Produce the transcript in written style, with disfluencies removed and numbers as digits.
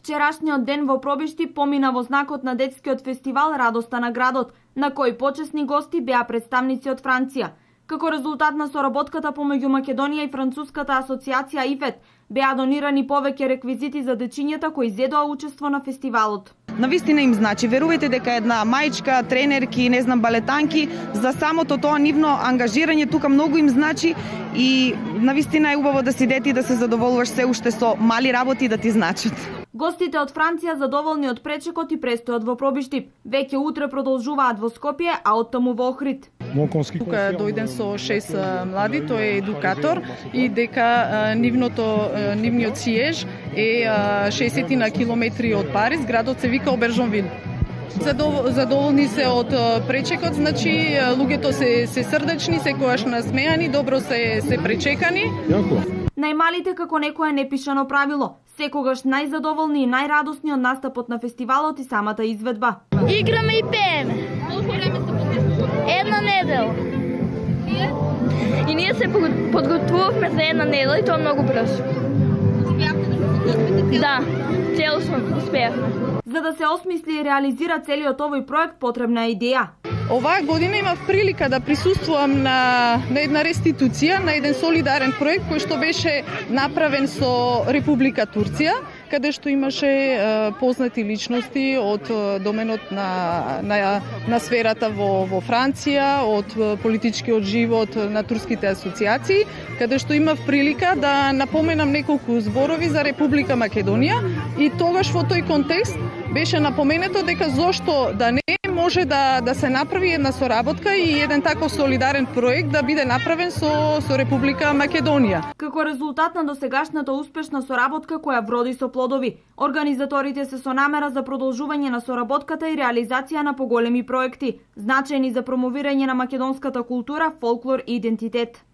Вчерашниот ден во Пробишти помина во знакот на детскиот фестивал Радоста на градот, на кој почесни гости беа представници од Франција. Како резултат на соработката помеѓу Македонија и Француската асоциација ИФЕТ, беа донирани повеќе реквизити за дечињата кои зедоа учество на фестивалот. Навистина им значи, верувајте дека една мајчка, тренерки, балетанки, за самото тоа нивно ангажирање тука многу им значи и навистина е убаво да си дете и да се задоволуваш се уште со мали работи да ти значат. Гостите од Франција задоволни од пречекот и престојот во Пробишти. Веќе утре продолжуваат во Скопје, а оттаму во Охрид. Тука дојден со 6 млади, тој е едукатор и дека нивниот сиеж е 60 на километри од Париз, градот се вика Обержонвил. Задоволни се од пречекот, значи луѓето се срдечни, секогаш насмеани, добро се пречекани. Најмалите како некое непишано правило, секогаш најзадоволни и најрадосни од настапот на фестивалот и самата изведба. Играме и пееме. Една недела. И ние се подготвувавме за една недела и тоа многу брзо. Да, целосно успеавме. За да се осмисли и реализира целиот овој проект, потребна е идеја. Оваа година имав прилика да присуствувам на една реституција, на еден солидарен проект кој што беше направен со Република Турција, каде што имаше познати личности од доменот на сферата во Франција, од политичкиот живот на турските асоциации, каде што имав прилика да напоменам неколку зборови за Република Македонија и тогаш во тој контекст беше напоменето дека зошто да не може да се направи една соработка и еден таков солидарен проект да биде направен со Република Македонија. Како резултат на досегашната успешна соработка која вроди со плодови, организаторите се со намера за продолжување на соработката и реализација на поголеми проекти, значајни за промовирање на македонската култура, фолклор и идентитет.